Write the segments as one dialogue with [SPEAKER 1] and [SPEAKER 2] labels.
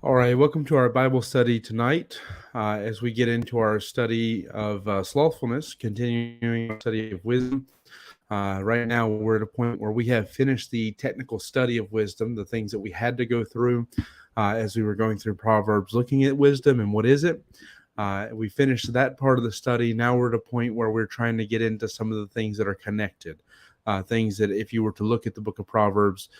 [SPEAKER 1] All right, welcome to our Bible study tonight. As we get into our study of slothfulness, continuing our study of wisdom. Right now, we're at a point where we have finished the technical study of wisdom, the things that we had to go through as we were going through Proverbs, looking at wisdom and what is it. We finished that part of the study. Now we're at a point where we're trying to get into some of the things that are connected, things that if you were to look at the book of Proverbs,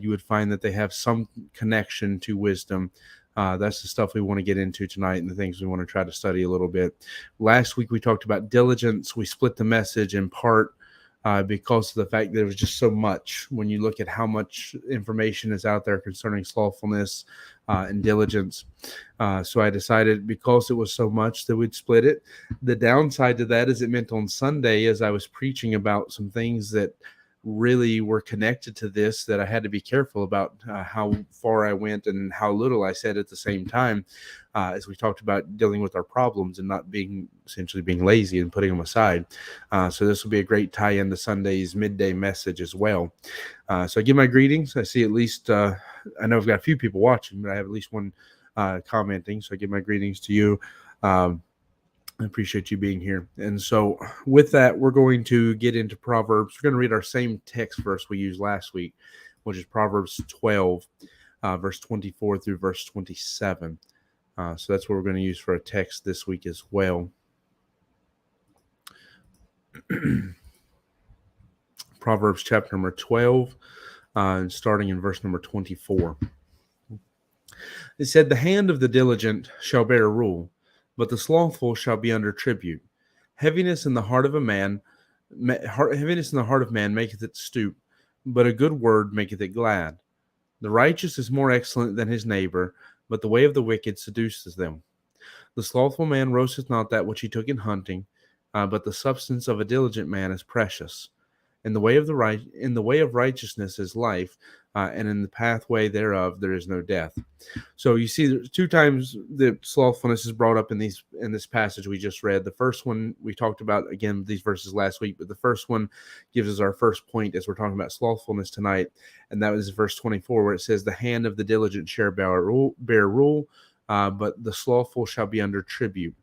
[SPEAKER 1] you would find that they have some connection to wisdom. That's the stuff we want to get into tonight and the things we want to try to study a little bit. Last week we talked about diligence. We split the message in part because of the fact that there was just so much. When you look at how much information is out there concerning slothfulness and diligence. So I decided, because it was so much, that we'd split it. The downside to that is it meant on Sunday, as I was preaching about some things that really were connected to this, that I had to be careful about how far I went and how little I said at the same time, as we talked about dealing with our problems and not essentially being lazy and putting them aside. So this will be a great tie-in to Sunday's midday message as well. So I give my greetings. I see at least, I know I've got a few people watching, but I have at least one commenting. So I give my greetings to you. I appreciate you being here. And so with that, we're going to get into Proverbs. We're going to read our same text verse we used last week, which is Proverbs 12, verse 24 through verse 27. So that's what we're going to use for a text this week as well. Proverbs chapter number 12, starting in verse number 24. It said, "The hand of the diligent shall bear rule, but the slothful shall be under tribute. Heaviness in the heart of man maketh it stoop, but a good word maketh it glad. The righteous is more excellent than his neighbor, but the way of the wicked seduces them. The slothful man roasteth not that which he took in hunting, but the substance of a diligent man is precious. In the way of righteousness is life, and in the pathway thereof there is no death." So you see, there's two times that slothfulness is brought up in this passage we just read. The first one we talked about, again, these verses last week, but the first one gives us our first point as we're talking about slothfulness tonight, and that was verse 24, where it says, "The hand of the diligent shall bear rule, but the slothful shall be under tribute."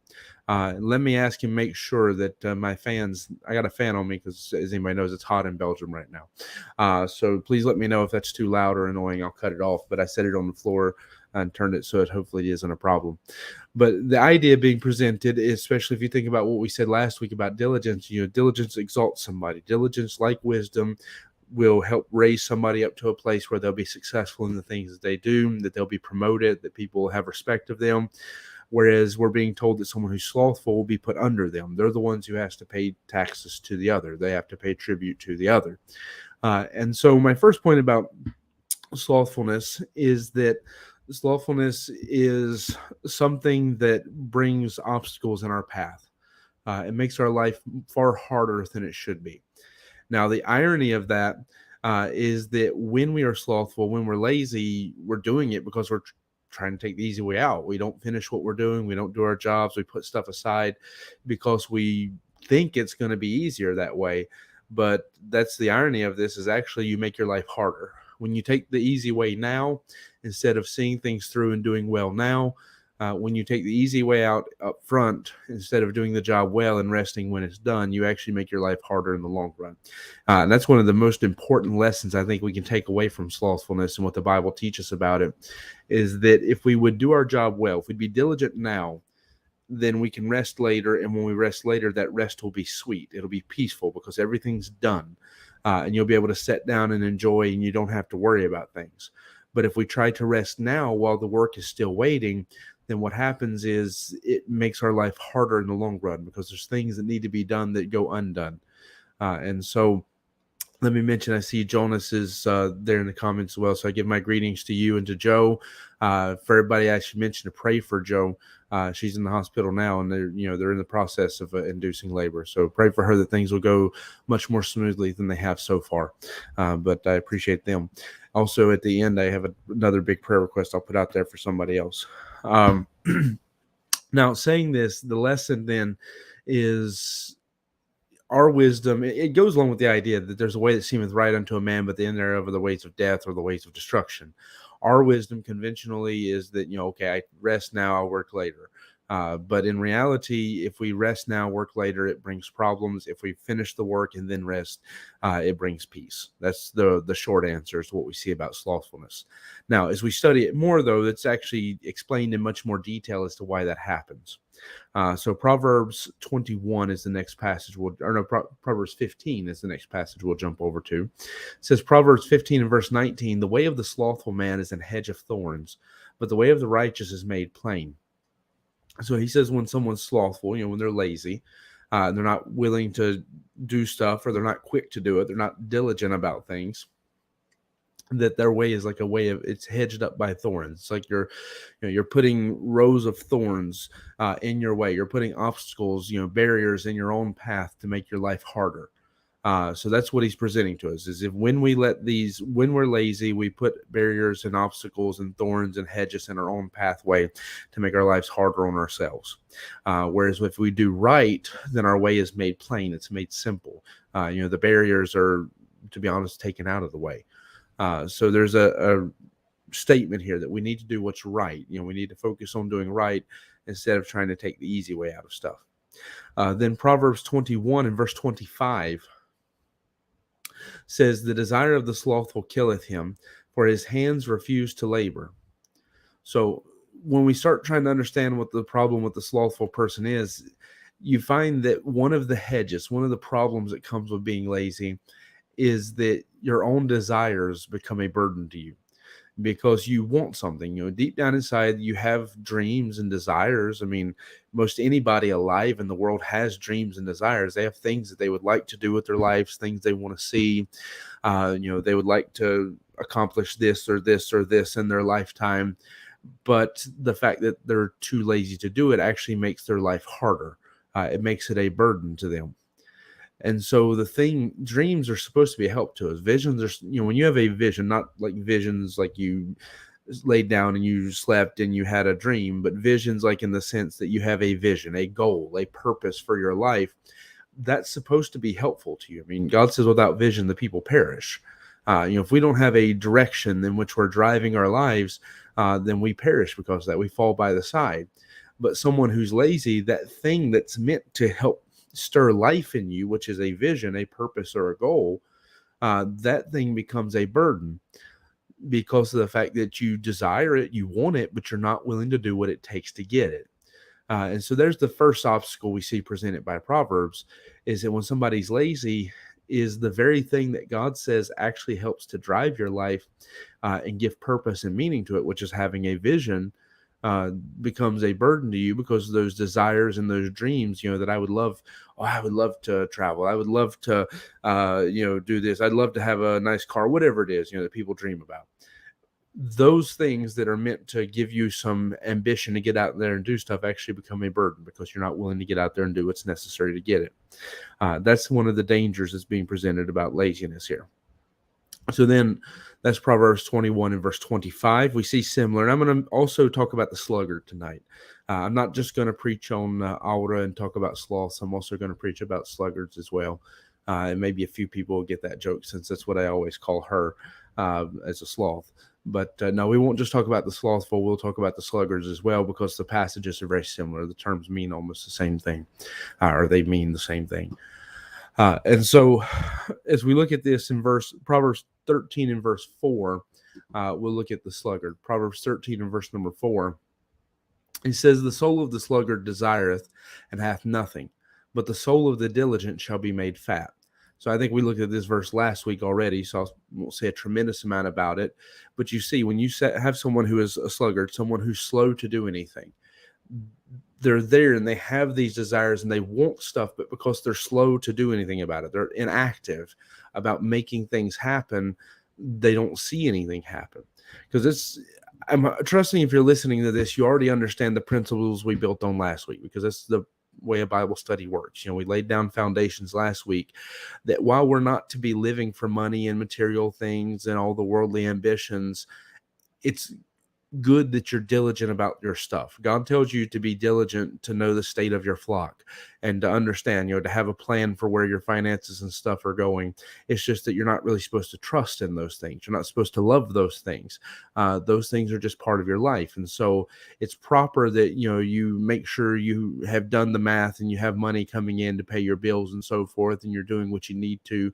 [SPEAKER 1] Let me ask you, make sure that my fans, I got a fan on me because, as anybody knows, it's hot in Belgium right now. So please let me know if that's too loud or annoying. I'll cut it off, but I set it on the floor and turned it so it hopefully isn't a problem. But the idea being presented, especially if you think about what we said last week about diligence, diligence exalts somebody. Diligence, like wisdom, will help raise somebody up to a place where they'll be successful in the things that they do, that they'll be promoted, that people will have respect of them. Whereas we're being told that someone who's slothful will be put under them. They're the ones who has to pay taxes to the other. They have to pay tribute to the other. And so my first point about slothfulness is that slothfulness is something that brings obstacles in our path. It makes our life far harder than it should be. Now, the irony of that is that when we are slothful, when we're lazy, we're doing it because we're trying to take the easy way out. We don't finish what we're doing. We don't do our jobs. We put stuff aside because we think it's going to be easier that way. But that's the irony of this, is actually you make your life harder. When you take the easy way now, instead of seeing things through and doing well now, when you take the easy way out up front, instead of doing the job well and resting when it's done, you actually make your life harder in the long run. And that's one of the most important lessons I think we can take away from slothfulness and what the Bible teaches about it, is that if we would do our job well, if we'd be diligent now, then we can rest later. And when we rest later, that rest will be sweet. It'll be peaceful because everything's done. And you'll be able to sit down and enjoy, and you don't have to worry about things. But if we try to rest now while the work is still waiting, then what happens is it makes our life harder in the long run, because there's things that need to be done that go undone. And so let me mention, I see Jonas is there in the comments as well. So I give my greetings to you and to Joe. For everybody, I should mention to pray for Joe. She's in the hospital now, and they're in the process of inducing labor. So pray for her that things will go much more smoothly than they have so far. But I appreciate them. Also, at the end, I have another big prayer request I'll put out there for somebody else. Now, saying this, the lesson then is our wisdom. It goes along with the idea that there's a way that seemeth right unto a man, but the end thereof are the ways of death or the ways of destruction. Our wisdom conventionally is that, okay, I rest now, I'll work later. But in reality, if we rest now, work later, it brings problems. If we finish the work and then rest, it brings peace. That's the short answer is what we see about slothfulness. Now, as we study it more, though, it's actually explained in much more detail as to why that happens. So Proverbs 21 is the next passage. Proverbs 15 is the next passage we'll jump over to. It says Proverbs 15 and verse 19, the way of the slothful man is an hedge of thorns, but the way of the righteous is made plain. So he says when someone's slothful, when they're lazy, they're not willing to do stuff, or they're not quick to do it, they're not diligent about things, that their way is like a way of, it's hedged up by thorns. It's like you're putting rows of thorns in your way. You're putting obstacles, barriers in your own path to make your life harder. So that's what he's presenting to us, is if when we're lazy, we put barriers and obstacles and thorns and hedges in our own pathway to make our lives harder on ourselves. Whereas if we do right, then our way is made plain. It's made simple. The barriers are, to be honest, taken out of the way. So there's a statement here that we need to do what's right. We need to focus on doing right instead of trying to take the easy way out of stuff. Then Proverbs 21 and verse 25 says, the desire of the slothful killeth him, for his hands refuse to labor. So when we start trying to understand what the problem with the slothful person is, you find that one of the problems that comes with being lazy is that your own desires become a burden to you, because you want something. Deep down inside, you have dreams and desires. I mean, most anybody alive in the world has dreams and desires. They have things that they would like to do with their lives, things they want to see. They would like to accomplish this or this or this in their lifetime. But the fact that they're too lazy to do it actually makes their life harder. It makes it a burden to them. And so dreams are supposed to be a help to us. Visions are, when you have a vision, not like visions like you laid down and you slept and you had a dream, but visions like in the sense that you have a vision, a goal, a purpose for your life, that's supposed to be helpful to you. I mean, God says without vision, the people perish. If we don't have a direction in which we're driving our lives, then we perish because of that. We fall by the side. But someone who's lazy, that thing that's meant to help stir life in you, which is a vision, a purpose, or a goal, that thing becomes a burden because of the fact that you desire it, you want it, but you're not willing to do what it takes to get it. And so there's the first obstacle we see presented by Proverbs, is that when somebody's lazy, is the very thing that God says actually helps to drive your life and give purpose and meaning to it, which is having a vision, becomes a burden to you because of those desires and those dreams, that I would love to travel. I would love to, do this. I'd love to have a nice car, whatever it is, that people dream about. Those things that are meant to give you some ambition to get out there and do stuff actually become a burden because you're not willing to get out there and do what's necessary to get it. That's one of the dangers that's being presented about laziness here. So then that's Proverbs 21 and verse 25. We see similar. And I'm going to also talk about the sluggard tonight. I'm not just going to preach on aura and talk about sloths. I'm also going to preach about sluggards as well. And maybe a few people will get that joke, since that's what I always call her as a sloth. But no, we won't just talk about the slothful. We'll talk about the sluggards as well, because the passages are very similar. The terms mean almost the same thing, or they mean the same thing. And so as we look at this in Proverbs 13 and verse 4, we'll look at the sluggard. Proverbs 13 and verse number 4, he says, the soul of the sluggard desireth and hath nothing, but the soul of the diligent shall be made fat. So I think we looked at this verse last week already, so I won't say a tremendous amount about it. But you see, when you have someone who is a sluggard, someone who's slow to do anything, they're there and they have these desires and they want stuff, but because they're slow to do anything about it, they're inactive about making things happen, they don't see anything happen. Because I'm trusting if you're listening to this, you already understand the principles we built on last week, because that's the way a Bible study works. We laid down foundations last week that while we're not to be living for money and material things and all the worldly ambitions, it's good that you're diligent about your stuff. God tells you to be diligent to know the state of your flock. and to understand, to have a plan for where your finances and stuff are going. It's just that you're not really supposed to trust in those things. You're not supposed to love those things. Those things are just part of your life. And so it's proper that, you make sure you have done the math and you have money coming in to pay your bills and so forth, and you're doing what you need to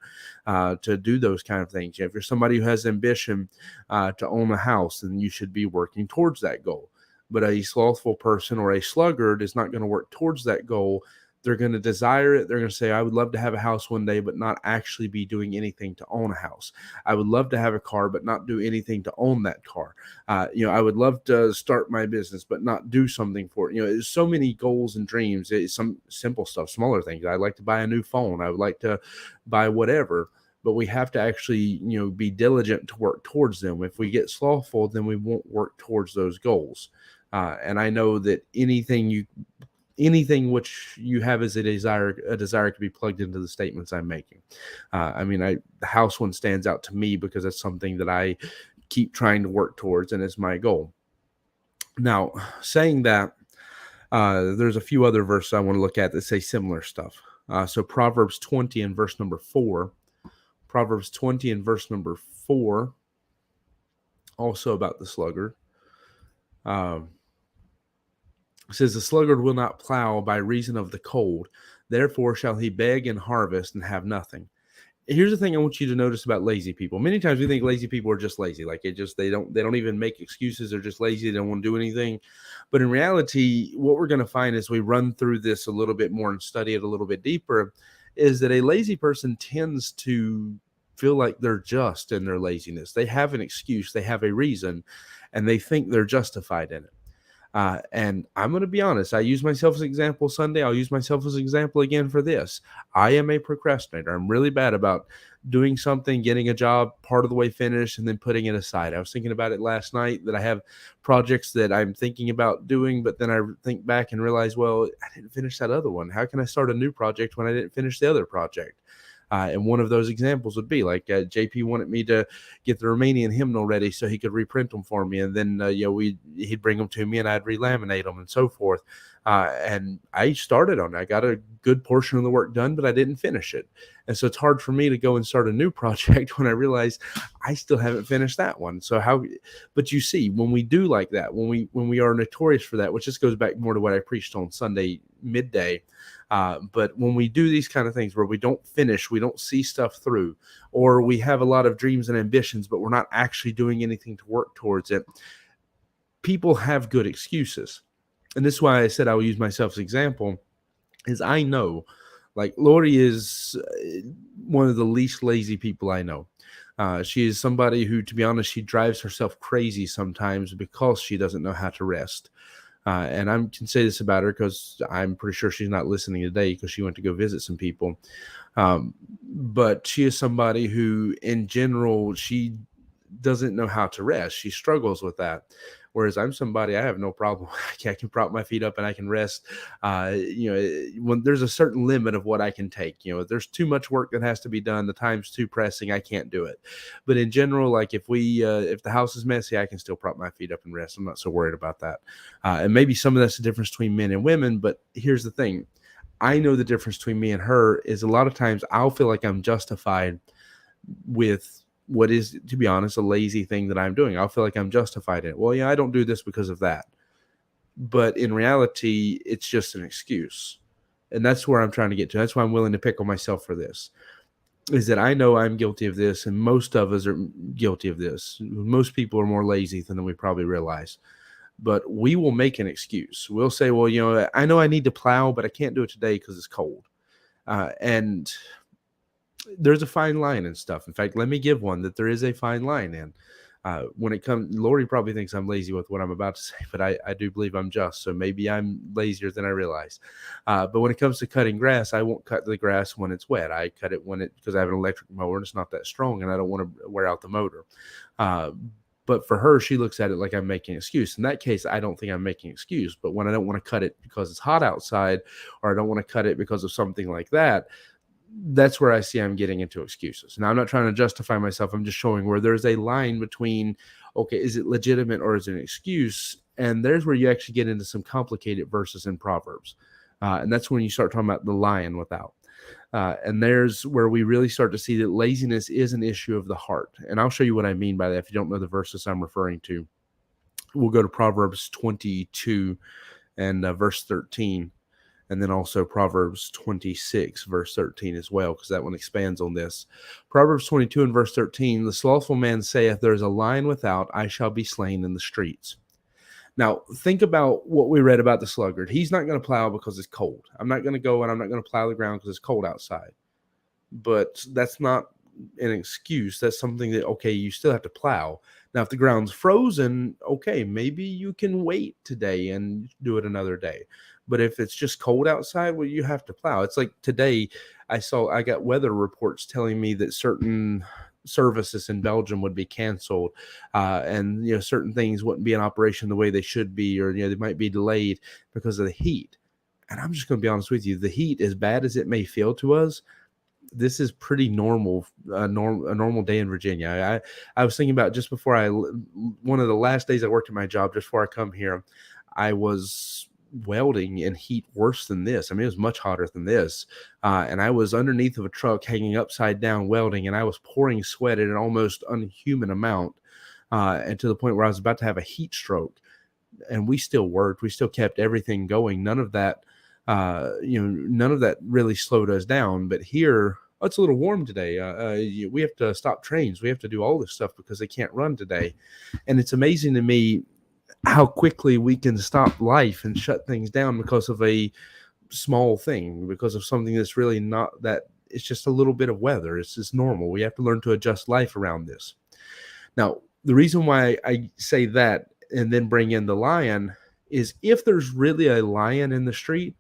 [SPEAKER 1] do those kind of things. If you're somebody who has ambition to own a house, then you should be working towards that goal. But a slothful person or a sluggard is not going to work towards that goal. They're going to desire it. They're going to say, I would love to have a house one day, but not actually be doing anything to own a house. I would love to have a car, but not do anything to own that car. I would love to start my business, but not do something for it. There's so many goals and dreams. It's some simple stuff, smaller things. I'd like to buy a new phone. I would like to buy whatever. But we have to actually, be diligent to work towards them. If we get slothful, then we won't work towards those goals. And I know that anything which you have as a desire to be plugged into the statements I'm making. The house one stands out to me because it's something that I keep trying to work towards and is my goal. Now, saying that, there's a few other verses I want to look at that say similar stuff. So Proverbs 20 and verse number 4. Proverbs 20 and verse number 4, also about the sluggard. It says, the sluggard will not plow by reason of the cold. Therefore shall he beg and harvest and have nothing. Here's the thing I want you to notice about lazy people. Many times we think lazy people are just lazy. Like they don't even make excuses. They're just lazy. They don't want to do anything. But in reality, what we're going to find as we run through this a little bit more and study it a little bit deeper is that a lazy person tends to feel like they're just in their laziness. They have an excuse. They have a reason, and they think they're justified in it. And I'm going to be honest, I use myself as an example Sunday. I'll use myself as an example again for this. I am a procrastinator. I'm really bad about doing something, getting a job part of the way finished, and then putting it aside. I was thinking about it last night that I have projects that I'm thinking about doing, but then I think back and realize, well, I didn't finish that other one. How can I start a new project when I didn't finish the other project? And one of those examples would be like JP wanted me to get the Romanian hymnal ready so he could reprint them for me. And then, he'd bring them to me and I'd relaminate them and so forth. And I started on it. I got a good portion of the work done, but I didn't finish it. And so it's hard for me to go and start a new project when I realize I still haven't finished that one. So but you see, when we do like that, when we are notorious for that, which just goes back more to what I preached on Sunday midday. But when we do these kind of things where we don't finish, we don't see stuff through, or we have a lot of dreams and ambitions, but we're not actually doing anything to work towards it, people have good excuses. And this is why I said I will use myself as an example, is I know, like Lori is one of the least lazy people I know. She is somebody who, to be honest, she drives herself crazy sometimes because she doesn't know how to rest. And I can say this about her because I'm pretty sure she's not listening today because she went to go visit some people. But she is somebody who, in general, she doesn't know how to rest. She struggles with that. Whereas I'm somebody, I have no problem. I can prop my feet up and I can rest. When there's a certain limit of what I can take, if there's too much work that has to be done, the time's too pressing, I can't do it. But in general, like if the house is messy, I can still prop my feet up and rest. I'm not so worried about that. And maybe some of that's the difference between men and women. But here's the thing. I know the difference between me and her is a lot of times I'll feel like I'm justified with what is, to be honest, a lazy thing that I'm doing. I'll feel like I'm justified in it. Well, yeah, I don't do this because of that. But in reality, it's just an excuse. And that's where I'm trying to get to. That's why I'm willing to pick on myself for this, is that I know I'm guilty of this, and most of us are guilty of this. Most people are more lazy than we probably realize. But we will make an excuse. We'll say, well, I know I need to plow, but I can't do it today because it's cold. And there's a fine line and stuff. In fact, let me give one that there is a fine line in. When it comes, Lori probably thinks I'm lazy with what I'm about to say, but I do believe I'm just. So maybe I'm lazier than I realize. But when it comes to cutting grass, I won't cut the grass when it's wet. I cut it because I have an electric mower and it's not that strong and I don't want to wear out the motor. But for her, she looks at it like I'm making an excuse. In that case, I don't think I'm making an excuse. But when I don't want to cut it because it's hot outside, or I don't want to cut it because of something like that, that's where I see I'm getting into excuses. Now, I'm not trying to justify myself. I'm just showing where there's a line between, okay, is it legitimate or is it an excuse? And there's where you actually get into some complicated verses in Proverbs. And that's when you start talking about the lion without. And there's where we really start to see that laziness is an issue of the heart. And I'll show you what I mean by that if you don't know the verses I'm referring to. We'll go to Proverbs 22 and verse 13, and then also Proverbs 26, verse 13 as well, because that one expands on this. Proverbs 22 and verse 13, the slothful man saith, there is a lion without, I shall be slain in the streets. Now, think about what we read about the sluggard. He's not going to plow because it's cold. I'm not going to go and I'm not going to plow the ground because it's cold outside. But that's not an excuse. That's something that, okay, you still have to plow. Now, if the ground's frozen, okay, maybe you can wait today and do it another day. But if it's just cold outside, well, you have to plow. It's like today, I got weather reports telling me that certain services in Belgium would be canceled, and certain things wouldn't be in operation the way they should be, or they might be delayed because of the heat. And I'm just going to be honest with you, the heat, as bad as it may feel to us, this is pretty normal, a normal day in Virginia. I was thinking about just before one of the last days I worked at my job, just before I come here, I was welding in heat worse than this. I mean, it was much hotter than this. And I was underneath of a truck hanging upside down welding, and I was pouring sweat at an almost unhuman amount, and to the point where I was about to have a heat stroke. And we still worked. We still kept everything going. None of that really slowed us down. But here, it's a little warm today. We have to stop trains. We have to do all this stuff because they can't run today. And it's amazing to me how quickly we can stop life and shut things down because of a small thing, because of something that's really not that. It's just a little bit of weather. It's just normal. We have to learn to adjust life around this. Now, the reason why I say that and then bring in the lion is if there's really a lion in the street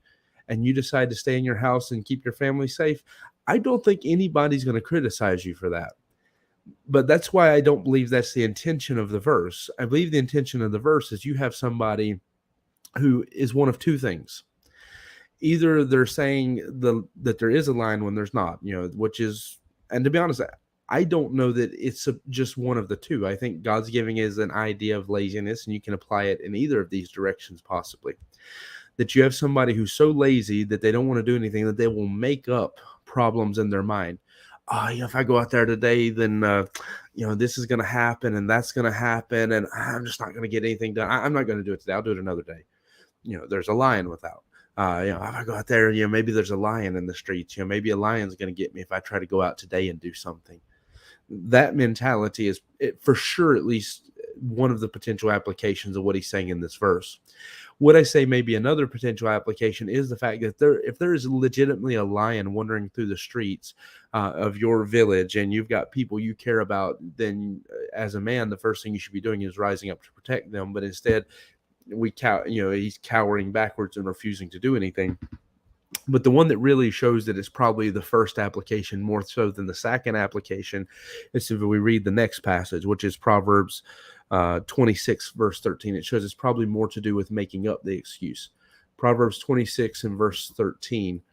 [SPEAKER 1] and you decide to stay in your house and keep your family safe, I don't think anybody's going to criticize you for that. But that's why I don't believe that's the intention of the verse. I believe the intention of the verse is you have somebody who is one of two things. Either they're saying that there is a lion when there's not, which is, and to be honest, I don't know that it's just one of the two. I think God's giving us an idea of laziness, and you can apply it in either of these directions possibly. That you have somebody who's so lazy that they don't want to do anything, that they will make up problems in their mind. If I go out there today, then, this is going to happen and that's going to happen, and I'm just not going to get anything done. I'm not going to do it today. I'll do it another day. There's a lion without. If I go out there, maybe there's a lion in the streets. Maybe a lion's going to get me if I try to go out today and do something. That mentality is for sure at least one of the potential applications of what he's saying in this verse. Would I say maybe another potential application is the fact that if there is legitimately a lion wandering through the streets of your village, and you've got people you care about, then as a man, the first thing you should be doing is rising up to protect them. But instead, he's cowering backwards and refusing to do anything. But the one that really shows that it's probably the first application more so than the second application is if we read the next passage, which is Proverbs 26, verse 13. It shows it's probably more to do with making up the excuse. Proverbs 26 and verse 13.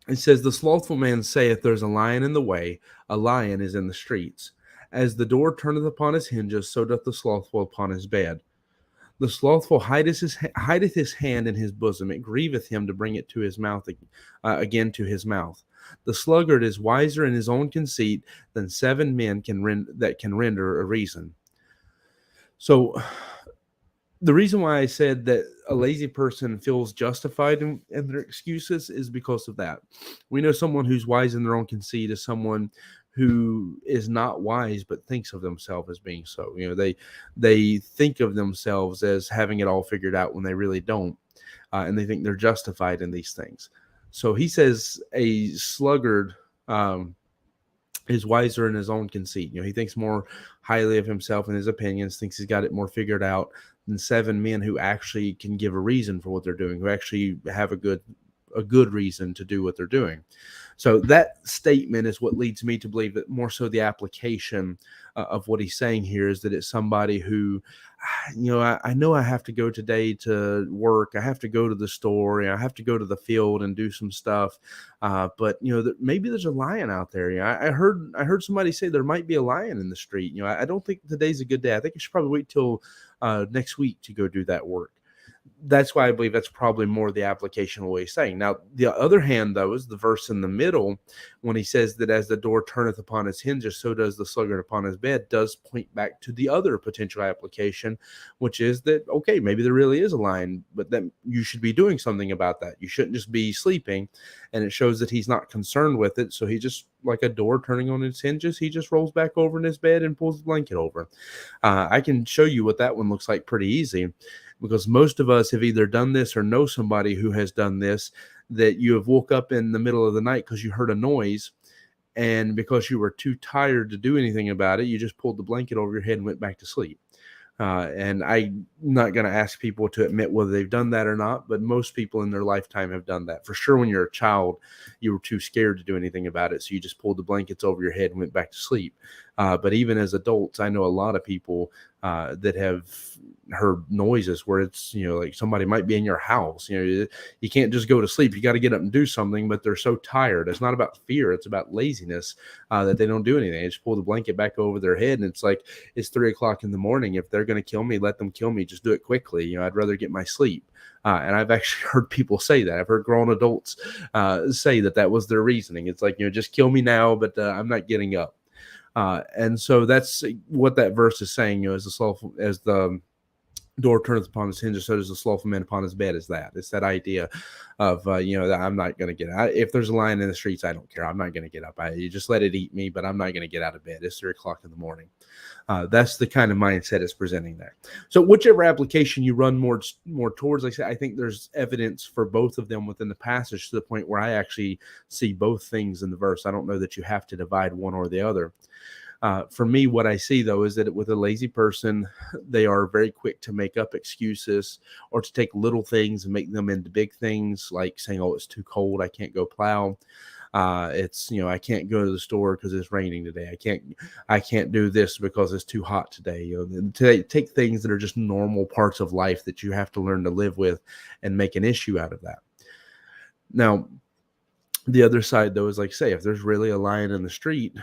[SPEAKER 1] It says, the slothful man saith, there's a lion in the way, a lion is in the streets. As the door turneth upon his hinges, so doth the slothful upon his bed. The slothful hideth his hand in his bosom. It grieveth him to bring it to his mouth again to his mouth. The sluggard is wiser in his own conceit than 7 men that can render a reason. So the reason why I said that a lazy person feels justified in their excuses is because of that. We know someone who's wise in their own conceit is someone who is not wise but thinks of themselves as being so. They think of themselves as having it all figured out when they really don't, and they think they're justified in these things. So he says a sluggard is wiser in his own conceit. He thinks more highly of himself and his opinions, thinks he's got it more figured out than 7 men who actually can give a reason for what they're doing, who actually have a good reason to do what they're doing. So that statement is what leads me to believe that more so the application of what he's saying here is that it's somebody who, I know I have to go today to work. I have to go to the store. I have to go to the field and do some stuff. But maybe there's a lion out there. I heard somebody say there might be a lion in the street. I don't think today's a good day. I think I should probably wait till next week to go do that work. that's why I believe that's probably more the application of what he's saying. Now, the other hand, though, is the verse in the middle when he says that as the door turneth upon his hinges, so does the sluggard upon his bed, does point back to the other potential application, which is that, okay, maybe there really is a line, but then you should be doing something about that. You shouldn't just be sleeping. And it shows that he's not concerned with it. So he just, like a door turning on its hinges, he just rolls back over in his bed and pulls the blanket over. I can show you what that one looks like pretty easy, because most of us have either done this or know somebody who has done this, that you have woke up in the middle of the night because you heard a noise, and because you were too tired to do anything about it, you just pulled the blanket over your head and went back to sleep. And I'm not going to ask people to admit whether they've done that or not, but most people in their lifetime have done that. For sure, when you're a child, you were too scared to do anything about it, so you just pulled the blankets over your head and went back to sleep. But even as adults, I know a lot of people that have heard noises where it's, like somebody might be in your house. You can't just go to sleep. You got to get up and do something, but they're so tired. It's not about fear. It's about laziness that they don't do anything. They just pull the blanket back over their head, and it's like, it's 3 o'clock in the morning. If they're going to kill me, let them kill me. Just do it quickly. I'd rather get my sleep. And I've actually heard people say that. I've heard grown adults say that was their reasoning. It's like, just kill me now, but I'm not getting up. And so that's what that verse is saying, as the door turneth upon his hinges, so does the slothful man upon his bed. It's that idea of, that I'm not going to get out. If there's a lion in the streets, I don't care. I'm not going to get up. You just let it eat me, but I'm not going to get out of bed. It's 3 o'clock in the morning. That's the kind of mindset it's presenting there. So whichever application you run more towards, like I said, I think there's evidence for both of them within the passage, to the point where I actually see both things in the verse. I don't know that you have to divide one or the other. For me, what I see, though, is that with a lazy person, they are very quick to make up excuses, or to take little things and make them into big things, like saying, oh, it's too cold, I can't go plow. I can't go to the store because it's raining today. I can't do this because it's too hot today. To take things that are just normal parts of life that you have to learn to live with, and make an issue out of that. Now, the other side, though, is like, say, if there's really a lion in the street,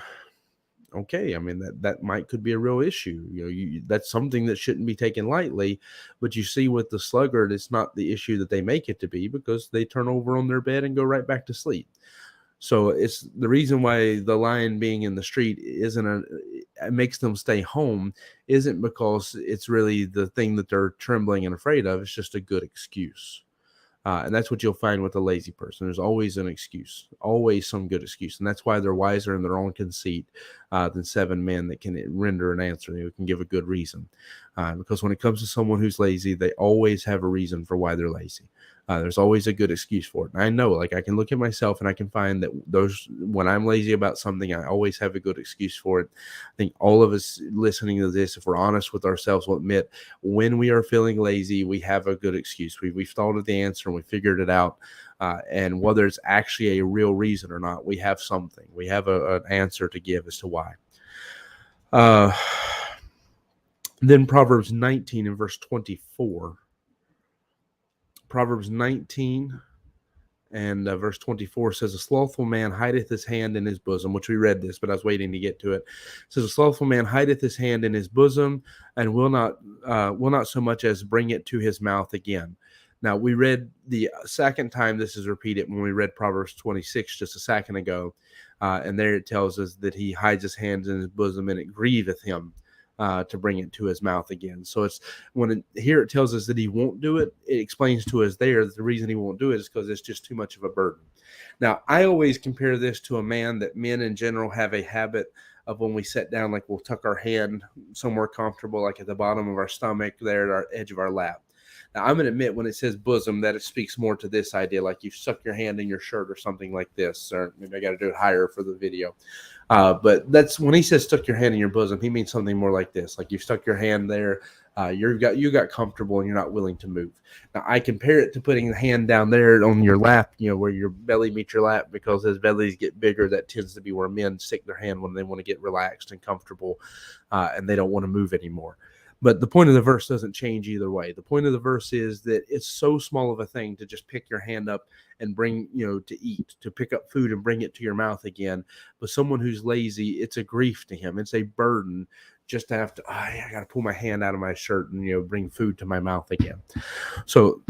[SPEAKER 1] okay, I mean, that could be a real issue. That's something that shouldn't be taken lightly. But you see, with the sluggard, it's not the issue that they make it to be, because they turn over on their bed and go right back to sleep. So it's the reason why the lion being in the street it makes them stay home, isn't because it's really the thing that they're trembling and afraid of. It's just a good excuse. And that's what you'll find with a lazy person. There's always an excuse, always some good excuse. And that's why they're wiser in their own conceit than 7 men that can render an answer, who can give a good reason. Because when it comes to someone who's lazy, they always have a reason for why they're lazy. There's always a good excuse for it. And I know, like, I can look at myself and I can find that when I'm lazy about something, I always have a good excuse for it. I think all of us listening to this, if we're honest with ourselves, will admit when we are feeling lazy, we have a good excuse. We've thought of the answer and we figured it out. And whether it's actually a real reason or not, we have something. We have an answer to give as to why. Then Proverbs 19 and verse 24. Proverbs 19 and verse 24 says, a slothful man hideth his hand in his bosom, which we read this, but I was waiting to get to it. It says, a slothful man hideth his hand in his bosom, and will not so much as bring it to his mouth again. Now, we read the second time this is repeated when we read Proverbs 26 just a second ago, and there it tells us that he hides his hands in his bosom, and it grieveth him to bring it to his mouth again. So it's here it tells us that he won't do it. It explains to us there that the reason he won't do it is because it's just too much of a burden. Now, I always compare this to a man that men in general have a habit of, when we sit down, like, we'll tuck our hand somewhere comfortable, like at the bottom of our stomach, there at our edge of our lap. Now, I'm going to admit, when it says bosom, that it speaks more to this idea, like you've stuck your hand in your shirt or something like this, or maybe I got to do it higher for the video. But that's when he says stuck your hand in your bosom, he means something more like this, like you've stuck your hand there, you got comfortable, and you're not willing to move. Now, I compare it to putting the hand down there on your lap, where your belly meets your lap, because as bellies get bigger, that tends to be where men stick their hand when they want to get relaxed and comfortable, and they don't want to move anymore. But the point of the verse doesn't change either way. The point of the verse is that it's so small of a thing to just pick your hand up and bring, to eat, to pick up food and bring it to your mouth again. But someone who's lazy, it's a grief to him. It's a burden just to have to, I got to pull my hand out of my shirt and, bring food to my mouth again. So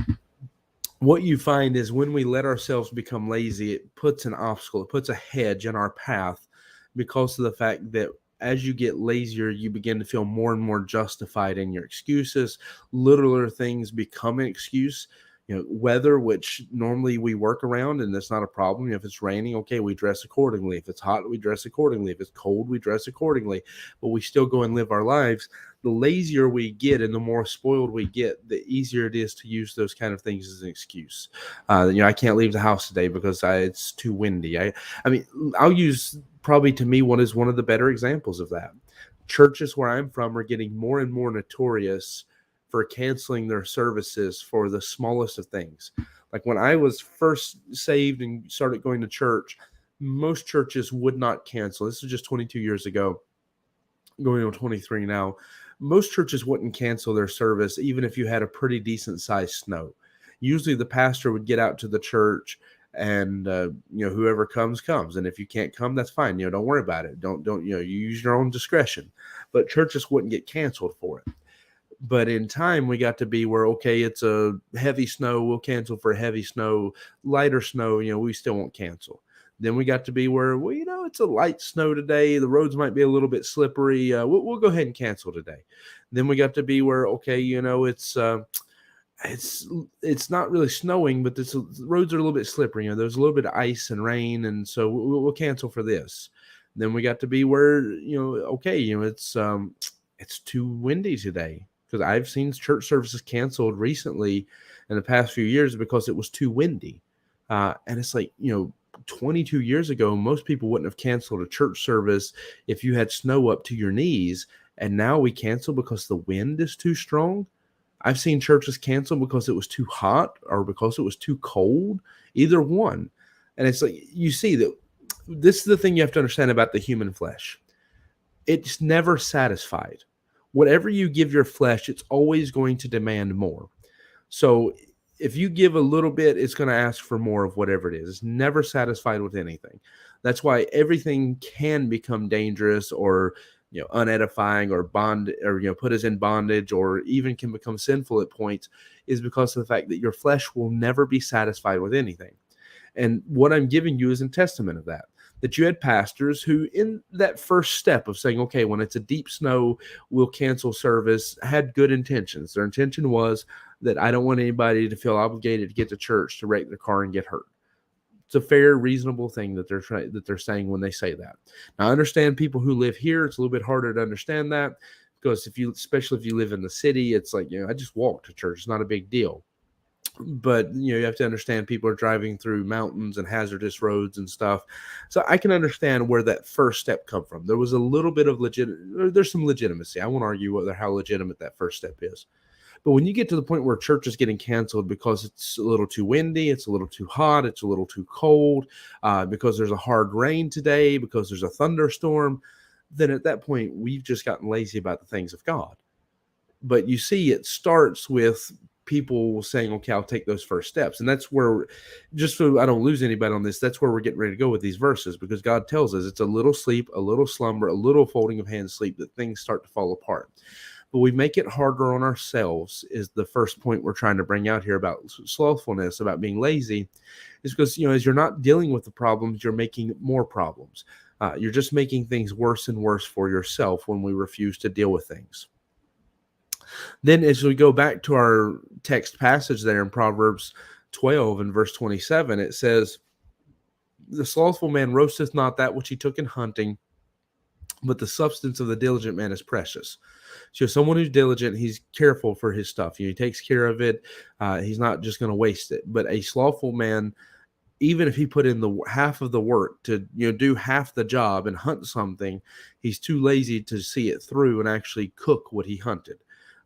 [SPEAKER 1] what you find is when we let ourselves become lazy, it puts an obstacle, it puts a hedge in our path because of the fact that as you get lazier, you begin to feel more and more justified in your excuses. Littler things become an excuse. Weather, which normally we work around, and that's not a problem. If it's raining, okay, we dress accordingly. If it's hot, we dress accordingly. If it's cold, we dress accordingly. But we still go and live our lives. The lazier we get and the more spoiled we get, the easier it is to use those kind of things as an excuse. I can't leave the house today because it's too windy. I mean, I'll use probably to me what is one of the better examples of that. Churches where I'm from are getting more and more notorious for canceling their services for the smallest of things. Like when I was first saved and started going to church, most churches would not cancel. This is just 22 years ago, going on 23 now. Most churches wouldn't cancel their service even if you had a pretty decent sized snow. Usually the pastor would get out to the church and whoever comes, and if you can't come, that's fine. Don't worry about it. Don't you use your own discretion. But churches wouldn't get canceled for it. But in time, we got to be where, okay, it's a heavy snow, we'll cancel for heavy snow. Lighter snow, we still won't cancel. Then we got to be where, well, it's a light snow today. The roads might be a little bit slippery. We'll go ahead and cancel today. Then we got to be where, okay, it's not really snowing, but the roads are a little bit slippery. There's a little bit of ice and rain, and so we'll cancel for this. Then we got to be where, okay, it's too windy today. Because I've seen church services canceled recently in the past few years because it was too windy. And it's like, 22 years ago, most people wouldn't have canceled a church service if you had snow up to your knees. And now we cancel because the wind is too strong. I've seen churches cancel because it was too hot or because it was too cold, either one. And it's like, you see that this is the thing you have to understand about the human flesh. It's never satisfied. Whatever you give your flesh, it's always going to demand more. So if you give a little bit, it's going to ask for more of whatever it is. It's never satisfied with anything. That's why everything can become dangerous or unedifying or put us in bondage or even can become sinful at points, is because of the fact that your flesh will never be satisfied with anything. And what I'm giving you is a testament of that. That you had pastors who, in that first step of saying, okay, when it's a deep snow, we'll cancel service, had good intentions. Their intention was that I don't want anybody to feel obligated to get to church to wreck their car and get hurt. It's a fair, reasonable thing that they're saying when they say that. Now, I understand people who live here, it's a little bit harder to understand that because especially if you live in the city, it's like, I just walk to church. It's not a big deal. But you have to understand people are driving through mountains and hazardous roads and stuff. So I can understand where that first step come from. There was a little bit of there's some legitimacy. I won't argue how legitimate that first step is. But when you get to the point where church is getting canceled because it's a little too windy, it's a little too hot, it's a little too cold, because there's a hard rain today, because there's a thunderstorm, then at that point we've just gotten lazy about the things of God. But you see, it starts with people saying, okay, I'll take those first steps. And that's where, just so I don't lose anybody on this, that's where we're getting ready to go with these verses, because God tells us it's a little sleep, a little slumber, a little folding of hands sleep that things start to fall apart. But we make it harder on ourselves is the first point we're trying to bring out here about slothfulness, about being lazy, is because, as you're not dealing with the problems, you're making more problems. You're just making things worse and worse for yourself when we refuse to deal with things. Then as we go back to our text passage there in Proverbs 12 and verse 27, it says, the slothful man roasteth not that which he took in hunting, but the substance of the diligent man is precious. So someone who's diligent, he's careful for his stuff. He takes care of it. He's not just going to waste it. But a slothful man, even if he put in the half of the work to do half the job and hunt something, he's too lazy to see it through and actually cook what he hunted.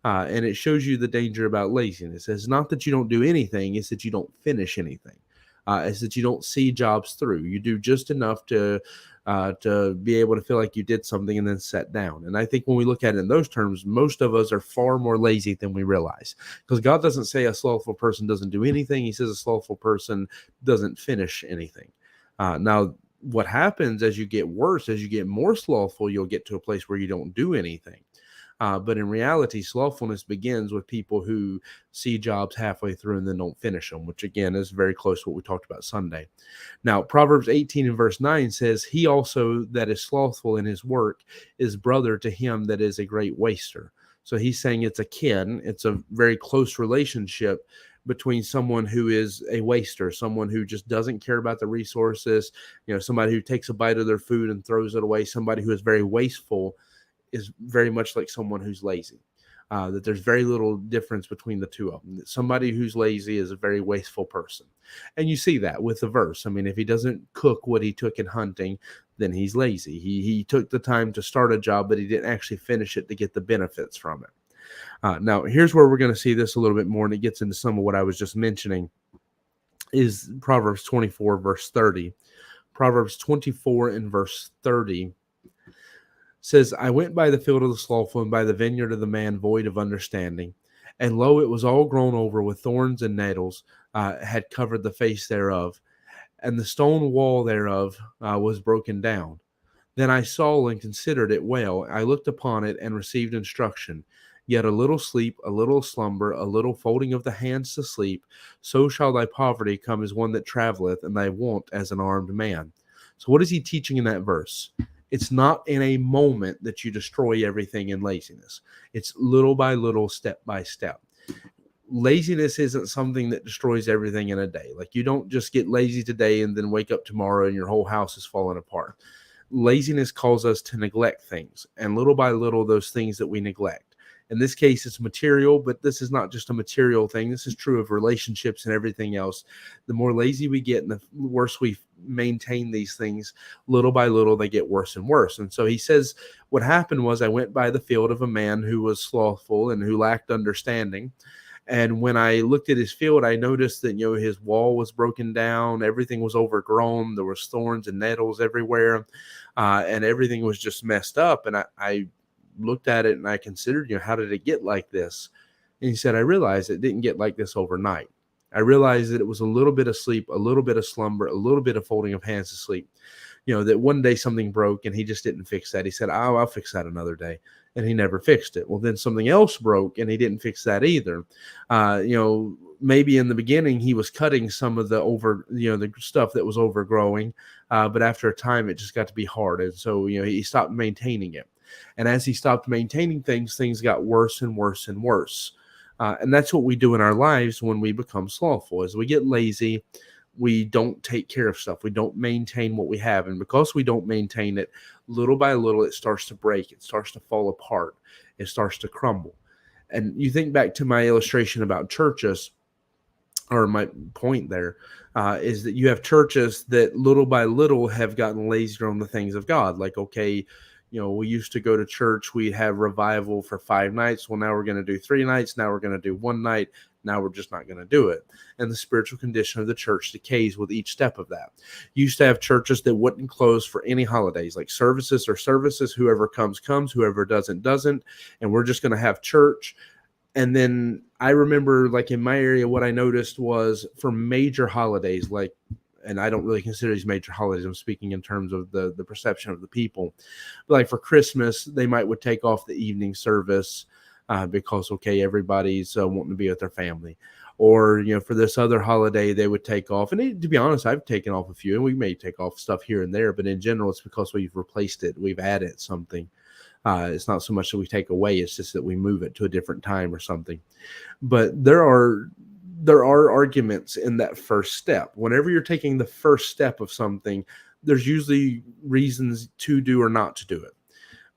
[SPEAKER 1] And it shows you the danger about laziness. It's not that you don't do anything, it's that you don't finish anything. It's that you don't see jobs through. You do just enough to be able to feel like you did something and then set down. And I think when we look at it in those terms, most of us are far more lazy than we realize. Because God doesn't say a slothful person doesn't do anything. He says a slothful person doesn't finish anything. Now, what happens as you get worse, as you get more slothful, you'll get to a place where you don't do anything. But in reality, slothfulness begins with people who see jobs halfway through and then don't finish them, which again is very close to what we talked about Sunday. Now, Proverbs 18 and verse 9 says, "He also that is slothful in his work is brother to him that is a great waster." So he's saying it's a kin, it's a very close relationship between someone who is a waster, someone who just doesn't care about the resources, somebody who takes a bite of their food and throws it away, somebody who is very wasteful is very much like someone who's lazy. That there's very little difference between the two of them. That somebody who's lazy is a very wasteful person. And you see that with the verse. I mean, if he doesn't cook what he took in hunting, then he's lazy. He took the time to start a job, but he didn't actually finish it to get the benefits from it. Now, here's where we're going to see this a little bit more, and it gets into some of what I was just mentioning, is Proverbs 24, verse 30. Proverbs 24 and verse 30 says, "I went by the field of the slothful and by the vineyard of the man void of understanding. And lo, it was all grown over with thorns and nettles, had covered the face thereof. And the stone wall thereof was broken down. Then I saw and considered it well. I looked upon it and received instruction. Yet a little sleep, a little slumber, a little folding of the hands to sleep, so shall thy poverty come as one that traveleth, and thy want as an armed man." So what is he teaching in that verse? It's not in a moment that you destroy everything in laziness. It's little by little, step by step. Laziness isn't something that destroys everything in a day. Like, you don't just get lazy today and then wake up tomorrow and your whole house is falling apart. Laziness calls us to neglect things, and little by little, those things that we neglect. In this case, it's material, but this is not just a material thing. This is true of relationships and everything else. The more lazy we get and the worse we maintain these things, little by little, they get worse and worse. And so he says, what happened was I went by the field of a man who was slothful and who lacked understanding. And when I looked at his field, I noticed that, his wall was broken down. Everything was overgrown. There was thorns and nettles everywhere. And everything was just messed up. And I looked at it and I considered, how did it get like this? And he said, I realized it didn't get like this overnight. I realized that it was a little bit of sleep, a little bit of slumber, a little bit of folding of hands to sleep. That one day something broke and he just didn't fix that. He said, oh, I'll fix that another day. And he never fixed it. Well, then something else broke and he didn't fix that either. Maybe in the beginning he was cutting some of the stuff that was overgrowing. But after a time, it just got to be hard. And so, he stopped maintaining it. And as he stopped maintaining things, things got worse and worse and worse. And that's what we do in our lives when we become slothful. As we get lazy, we don't take care of stuff. We don't maintain what we have. And because we don't maintain it, little by little, it starts to break. It starts to fall apart. It starts to crumble. And you think back to my illustration about churches, or my point there, is that you have churches that little by little have gotten lazier on the things of God. Like, okay, we used to go to church. We'd have revival for 5 nights. Well, now we're going to do 3 nights. Now we're going to do 1 night. Now we're just not going to do it. And the spiritual condition of the church decays with each step of that. You used to have churches that wouldn't close for any holidays, like services or services. Whoever comes, whoever doesn't. And we're just going to have church. And then I remember, like in my area, what I noticed was for major holidays, and I don't really consider these major holidays. I'm speaking in terms of the perception of the people. But like for Christmas, they would take off the evening service because, okay, everybody's wanting to be with their family. Or, for this other holiday, they would take off. And to be honest, I've taken off a few, and we may take off stuff here and there. But in general, it's because we've replaced it. We've added something. It's not so much that we take away. It's just that we move it to a different time or something. But there are arguments in that first step. Whenever you're taking the first step of something, there's usually reasons to do or not to do it.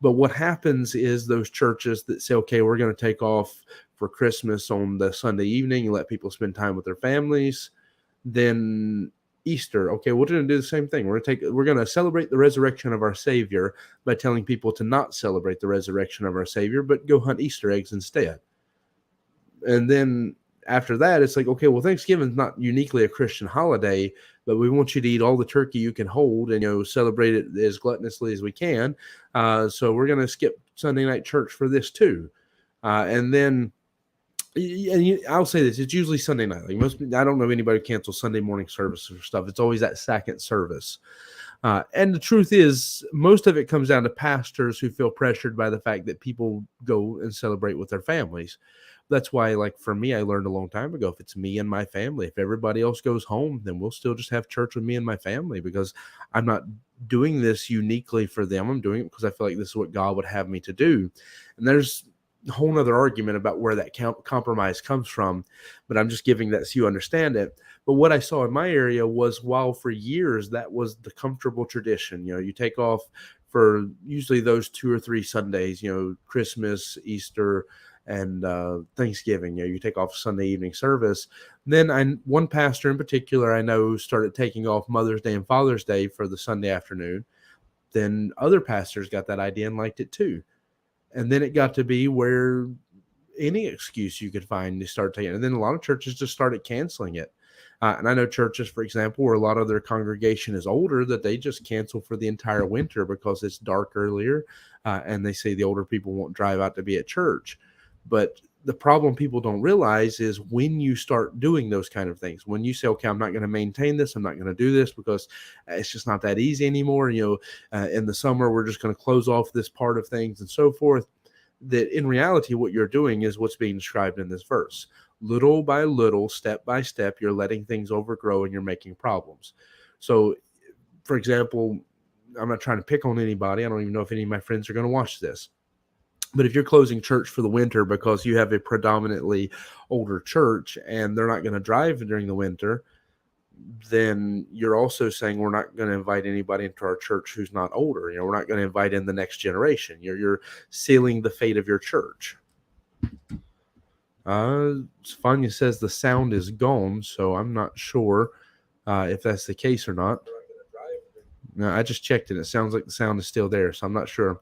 [SPEAKER 1] But what happens is those churches that say, okay, we're going to take off for Christmas on the Sunday evening and let people spend time with their families. Then Easter, okay, we're going to do the same thing. We're going to celebrate the resurrection of our Savior by telling people to not celebrate the resurrection of our Savior, but go hunt Easter eggs instead. And then after that, it's like, okay, well, Thanksgiving's not uniquely a Christian holiday, but we want you to eat all the turkey you can hold and, celebrate it as gluttonously as we can. So we're going to skip Sunday night church for this too. And then, I'll say this, it's usually Sunday night. Like I don't know anybody who cancels Sunday morning service or stuff. It's always that second service. And the truth is, most of it comes down to pastors who feel pressured by the fact that people go and celebrate with their families. That's why, like for me, I learned a long time ago, if it's me and my family, if everybody else goes home, then we'll still just have church with me and my family, because I'm not doing this uniquely for them. I'm doing it because I feel like this is what God would have me to do. And there's a whole nother argument about where that compromise comes from, but I'm just giving that so you understand it. But what I saw in my area was, while for years that was the comfortable tradition, you take off for usually those 2 or 3 Sundays, Christmas, Easter, and Thanksgiving. You take off Sunday evening service. Then one pastor in particular I know started taking off Mother's Day and Father's Day for the Sunday afternoon. Then other pastors got that idea and liked it too. And then it got to be where any excuse you could find to start taking it. And then a lot of churches just started canceling it. And I know churches, for example, where a lot of their congregation is older, that they just cancel for the entire winter because it's dark earlier. And they say the older people won't drive out to be at church. But the problem people don't realize is when you start doing those kind of things, when you say, okay, I'm not going to maintain this, I'm not going to do this because it's just not that easy anymore. In the summer, we're just going to close off this part of things and so forth. That in reality, what you're doing is what's being described in this verse. Little by little, step by step, you're letting things overgrow and you're making problems. So, for example, I'm not trying to pick on anybody. I don't even know if any of my friends are going to watch this. But if you're closing church for the winter because you have a predominantly older church and they're not going to drive during the winter, then you're also saying we're not going to invite anybody into our church who's not older. We're not going to invite in the next generation. You're sealing the fate of your church. Stefania says the sound is gone, so I'm not sure if that's the case or not. No, I just checked it. It sounds like the sound is still there, so I'm not sure.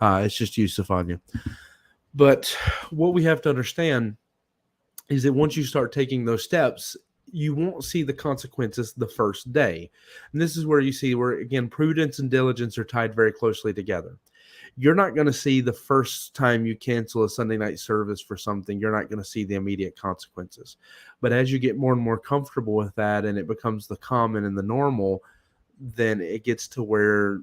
[SPEAKER 1] It's just you, Stefania. But what we have to understand is that once you start taking those steps, you won't see the consequences the first day. And this is where you see where, again, prudence and diligence are tied very closely together. You're not going to see the first time you cancel a Sunday night service for something, you're not going to see the immediate consequences. But as you get more and more comfortable with that and it becomes the common and the normal, then it gets to where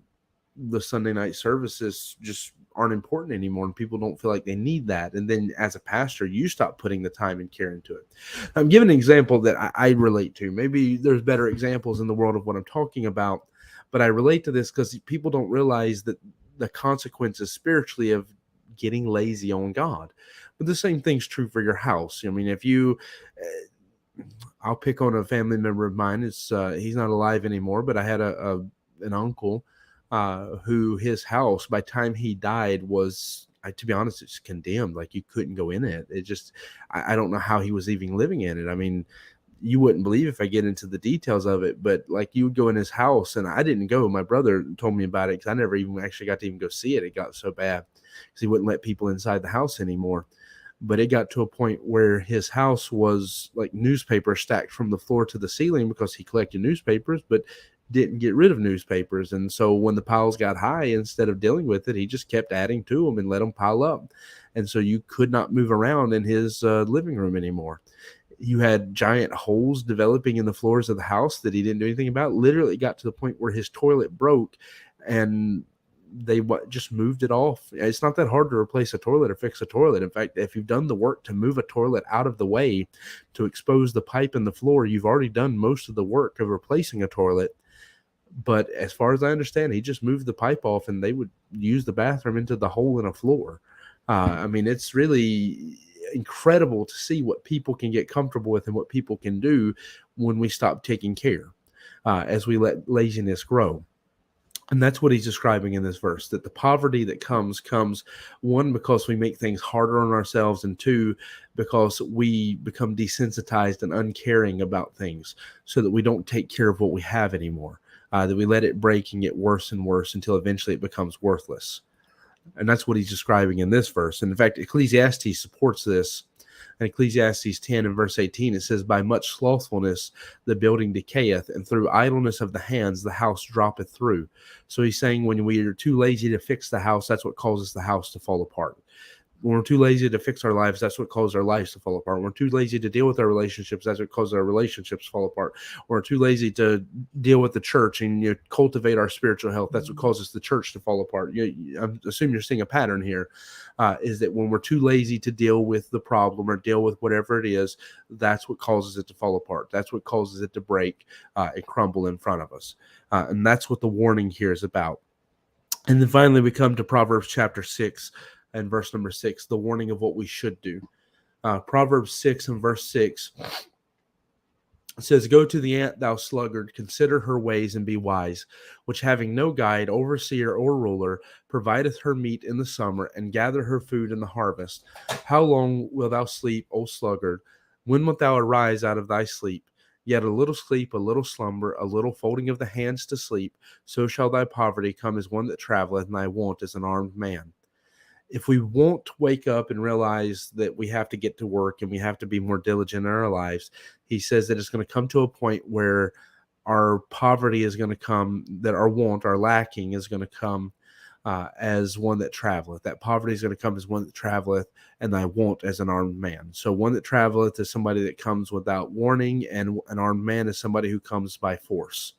[SPEAKER 1] the Sunday night services just aren't important anymore and people don't feel like they need that. And then as a pastor, you stop putting the time and care into it. I'm giving an example that I relate to. Maybe there's better examples in the world of what I'm talking about, but I relate to this because people don't realize that the consequences spiritually of getting lazy on God. But the same thing's true for your house. I mean, if you... I'll pick on a family member of mine. He's not alive anymore, but I had an uncle who his house, by the time he died, was, to be honest, it's condemned. Like you couldn't go in it. It just, I don't know how he was even living in it. I mean, you wouldn't believe if I get into the details of it, but like you would go in his house, and I didn't go. My brother told me about it because I never even actually got to even go see it. It got so bad because he wouldn't let people inside the house anymore. But it got to a point where his house was like newspapers stacked from the floor to the ceiling because he collected newspapers, but didn't get rid of newspapers. And so when the piles got high, instead of dealing with it, he just kept adding to them and let them pile up. And so you could not move around in his living room anymore. You had giant holes developing in the floors of the house that he didn't do anything about. Literally got to the point where his toilet broke and they just moved it off. It's not that hard to replace a toilet or fix a toilet. In fact, if you've done the work to move a toilet out of the way to expose the pipe in the floor, you've already done most of the work of replacing a toilet. But as far as I understand, he just moved the pipe off and they would use the bathroom into the hole in a floor. I mean, it's really incredible to see what people can get comfortable with and what people can do when we stop taking care, as we let laziness grow. And that's what he's describing in this verse, that the poverty that comes, one, because we make things harder on ourselves, and two, because we become desensitized and uncaring about things so that we don't take care of what we have anymore, that we let it break and get worse and worse until eventually it becomes worthless. And that's what he's describing in this verse. And in fact, Ecclesiastes supports this. In Ecclesiastes 10 and verse 18, it says, by much slothfulness the building decayeth, and through idleness of the hands the house droppeth through. So he's saying when we are too lazy to fix the house, that's what causes the house to fall apart. when we're too lazy to fix our lives, that's what causes our lives to fall apart. When we're too lazy to deal with our relationships, that's what causes our relationships to fall apart. When we're too lazy to deal with the church and cultivate our spiritual health, that's what causes the church to fall apart. I assume you're seeing a pattern here, is that when we're too lazy to deal with the problem or deal with whatever it is, that's what causes it to fall apart. That's what causes it to break and crumble in front of us. And that's what the warning here is about. And then finally, we come to Proverbs chapter 6 and verse number 6, the warning of what we should do. Proverbs 6 and verse 6 says, "Go to the ant, thou sluggard, consider her ways and be wise, which having no guide, overseer, or ruler, provideth her meat in the summer and gather her food in the harvest. How long wilt thou sleep, O sluggard? When wilt thou arise out of thy sleep? Yet a little sleep, a little slumber, a little folding of the hands to sleep, so shall thy poverty come as one that travelleth, and thy want as an armed man." If we won't wake up and realize that we have to get to work and we have to be more diligent in our lives, he says that it's going to come to a point where our poverty is going to come, that our want, our lacking is going to come as one that traveleth. That poverty is going to come as one that traveleth, and thy want as an armed man. So one that traveleth is somebody that comes without warning, and an armed man is somebody who comes by force.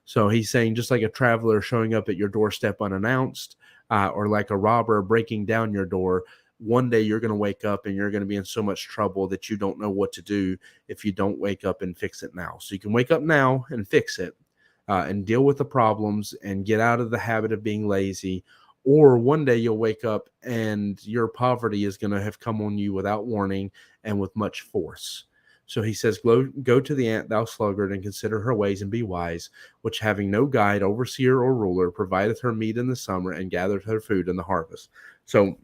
[SPEAKER 1] So he's saying, just like a traveler showing up at your doorstep unannounced, or like a robber breaking down your door, one day you're going to wake up and you're going to be in so much trouble that you don't know what to do if you don't wake up and fix it now. So you can wake up now and fix it, and deal with the problems and get out of the habit of being lazy. Or one day you'll wake up and your poverty is going to have come on you without warning and with much force. So he says, go to the ant, thou sluggard, and consider her ways and be wise, which having no guide, overseer, or ruler, provideth her meat in the summer and gathereth her food in the harvest. So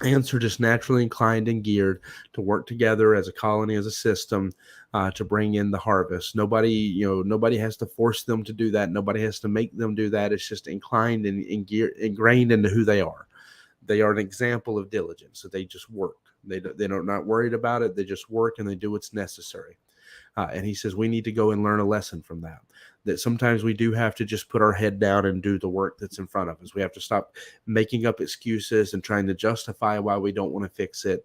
[SPEAKER 1] ants are just naturally inclined and geared to work together as a colony, as a system, to bring in the harvest. Nobody has to force them to do that. Nobody has to make them do that. It's just inclined and ingrained into who they are. They are an example of diligence. So they just work. They're not worried about it. They just work and they do what's necessary. And he says we need to go and learn a lesson from that. That sometimes we do have to just put our head down and do the work that's in front of us. We have to stop making up excuses and trying to justify why we don't want to fix it,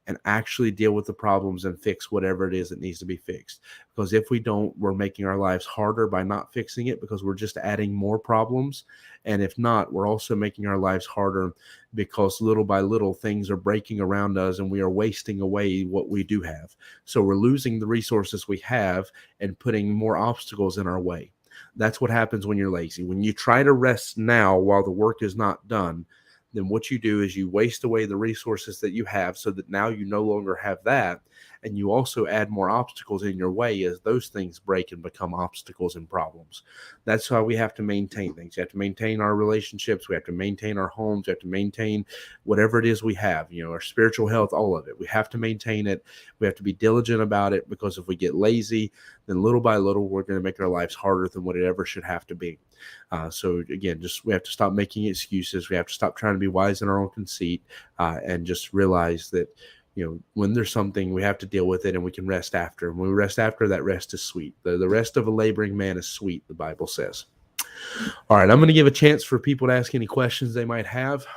[SPEAKER 1] and actually deal with the problems and fix whatever it is that needs to be fixed. Because if we don't, we're making our lives harder by not fixing it, because we're just adding more problems. And if not, we're also making our lives harder because little by little things are breaking around us and we are wasting away what we do have. So we're losing the resources we have and putting more obstacles in our way. That's what happens when you're lazy. When you try to rest now while the work is not done, then what you do is you waste away the resources that you have, so that now you no longer have that. And you also add more obstacles in your way as those things break and become obstacles and problems. That's why we have to maintain things. We have to maintain our relationships. We have to maintain our homes. We have to maintain whatever it is we have, our spiritual health, all of it. We have to maintain it. We have to be diligent about it, because if we get lazy, then little by little, we're going to make our lives harder than what it ever should have to be. So again, we have to stop making excuses. We have to stop trying to be wise in our own conceit, and just realize that, when there's something, we have to deal with it, and we can rest after. And when we rest after, that rest is sweet. The rest of a laboring man is sweet, the Bible says. All right, I'm going to give a chance for people to ask any questions they might have.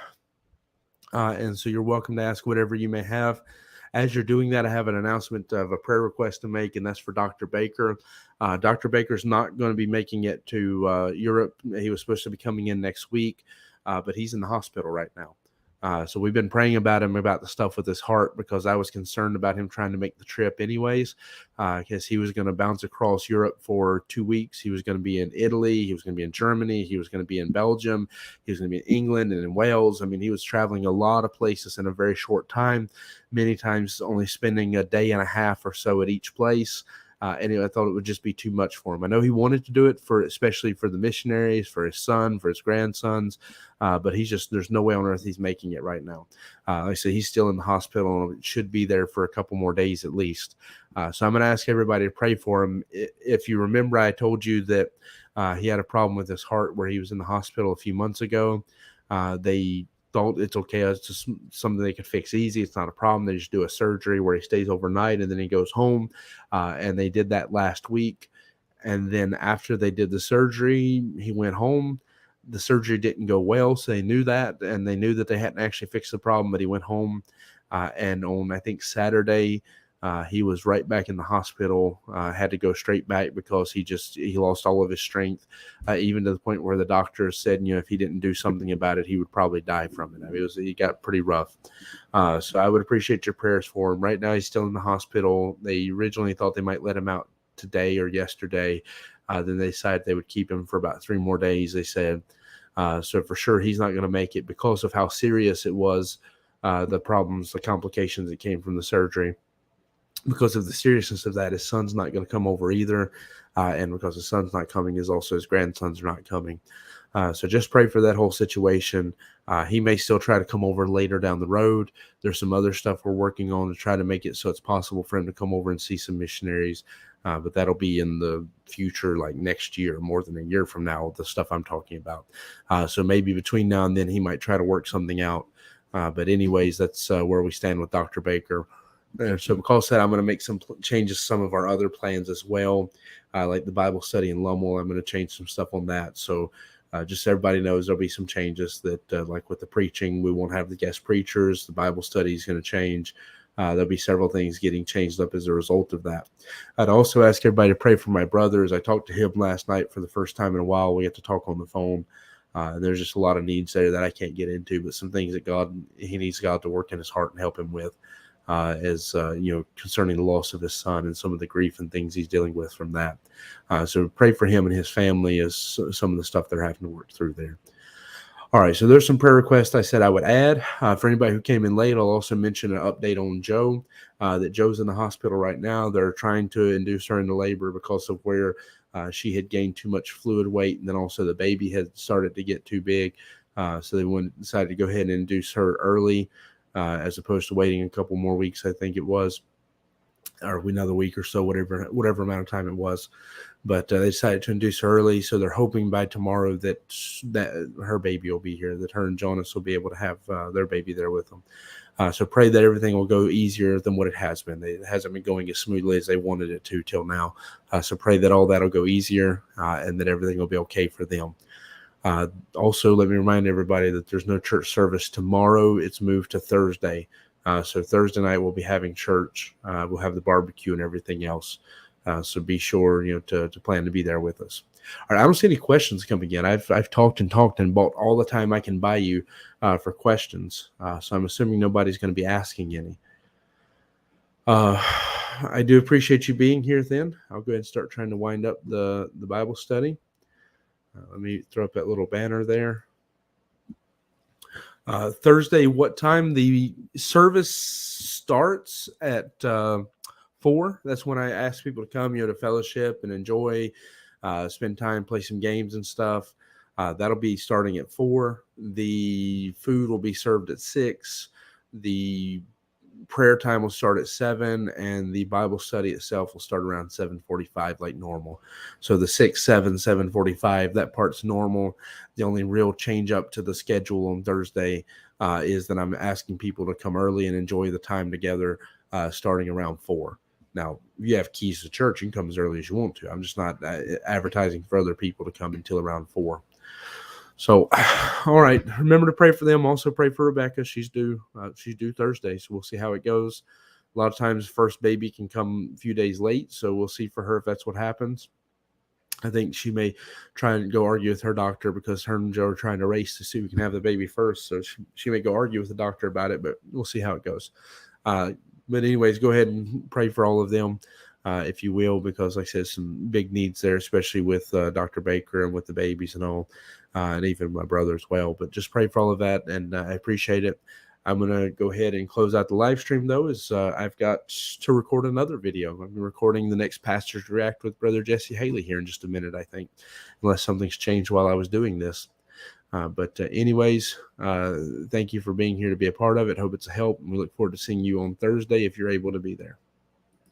[SPEAKER 1] And so you're welcome to ask whatever you may have. As you're doing that, I have an announcement of a prayer request to make, and that's for Dr. Baker. Dr. Baker's not going to be making it to Europe. He was supposed to be coming in next week, but he's in the hospital right now. So we've been praying about him, about the stuff with his heart, because I was concerned about him trying to make the trip anyways, because he was going to bounce across Europe for 2 weeks. He was going to be in Italy. He was going to be in Germany. He was going to be in Belgium. He was going to be in England and in Wales. I mean, he was traveling a lot of places in a very short time, many times only spending a day and a half or so at each place. And I thought it would just be too much for him. I know he wanted to do it especially for the missionaries, for his son, for his grandsons, but there's no way on earth he's making it right now. Like I said, he's still in the hospital and should be there for a couple more days at least. So I'm going to ask everybody to pray for him. If you remember, I told you that he had a problem with his heart where he was in the hospital a few months ago. They thought it's okay. It's just something they could fix easy. It's not a problem. They just do a surgery where he stays overnight and then he goes home. And they did that last week. And then after they did the surgery, he went home. the surgery didn't go well, so they knew that, and they knew that they hadn't actually fixed the problem. But he went home, and on I think Saturday, he was right back in the hospital. Had to go straight back because he lost all of his strength, even to the point where the doctor said, if he didn't do something about it, he would probably die from it. I mean, he got pretty rough. So I would appreciate your prayers for him. Right now, he's still in the hospital. They originally thought they might let him out today or yesterday. Then they decided they would keep him for about 3 more days, they said. So for sure, he's not going to make it because of how serious it was, the problems, the complications that came from the surgery. Because of the seriousness of that, his son's not going to come over either. And because his son's not coming, his grandsons are not coming. So just pray for that whole situation. He may still try to come over later down the road. There's some other stuff we're working on to try to make it so it's possible for him to come over and see some missionaries. But that'll be in the future, like next year, more than a year from now, the stuff I'm talking about. So maybe between now and then, he might try to work something out. But anyways, that's where we stand with Dr. Baker. So because of that, I'm going to make some changes to some of our other plans as well, like the Bible study in Lummel. I'm going to change some stuff on that. So just so everybody knows, there'll be some changes that, like with the preaching, we won't have the guest preachers. The Bible study is going to change. There'll be several things getting changed up as a result of that. I'd also ask everybody to pray for my brothers. I talked to him last night for the first time in a while. We had to talk on the phone. There's just a lot of needs there that I can't get into, but some things that he needs God to work in his heart and help him with. Concerning the loss of his son and some of the grief and things he's dealing with from that. So pray for him and his family as some of the stuff they're having to work through there. All right, so there's some prayer requests I said I would add. For anybody who came in late, I'll also mention an update on Joe, that Joe's in the hospital right now. They're trying to induce her into labor because of where she had gained too much fluid weight, and then also the baby had started to get too big. So they decided to go ahead and induce her early. As opposed to waiting a couple more weeks, I think it was, or another week or so, whatever amount of time it was. But they decided to induce her early, so they're hoping by tomorrow that her baby will be here, that her and Jonas will be able to have their baby there with them. So pray that everything will go easier than what it has been. It hasn't been going as smoothly as they wanted it to till now. So pray that all that will go easier and that everything will be okay for them. Also, let me remind everybody that there's no church service tomorrow. It's moved to Thursday. So Thursday night we'll be having church. We'll have the barbecue and everything else. So be sure, to plan to be there with us. All right, I don't see any questions coming in. I've talked and bought all the time I can buy you for questions. So I'm assuming nobody's going to be asking any. I do appreciate you being here. Then I'll go ahead and start trying to wind up the Bible study. Let me throw up that little banner there. Thursday, what time? The service starts at 4. That's when I ask people to come, to fellowship and enjoy, spend time, play some games and stuff. That'll be starting at 4. The food will be served at 6. The prayer time will start at 7, and the Bible study itself will start around 7:45 like normal. So the 6, 7, 7:45, that part's normal. The only real change up to the schedule on Thursday is that I'm asking people to come early and enjoy the time together starting around 4. Now, if you have keys to church, you can come as early as you want to. I'm just not advertising for other people to come until around 4. So, all right. Remember to pray for them. Also pray for Rebecca. She's due Thursday. So we'll see how it goes. A lot of times first baby can come a few days late. So we'll see for her if that's what happens. I think she may try and go argue with her doctor because her and Joe are trying to race to see who can have the baby first. So she may go argue with the doctor about it, but we'll see how it goes. But anyways, go ahead and pray for all of them. If you will, because like I said, some big needs there, especially with Dr. Baker and with the babies and all, and even my brother as well. But just pray for all of that, and I appreciate it. I'm going to go ahead and close out the live stream, though, as I've got to record another video. I'm recording the next Pastors React with Brother Jesse Haley here in just a minute, I think, unless something's changed while I was doing this. But anyways, thank you for being here to be a part of it. Hope it's a help, and we look forward to seeing you on Thursday if you're able to be there.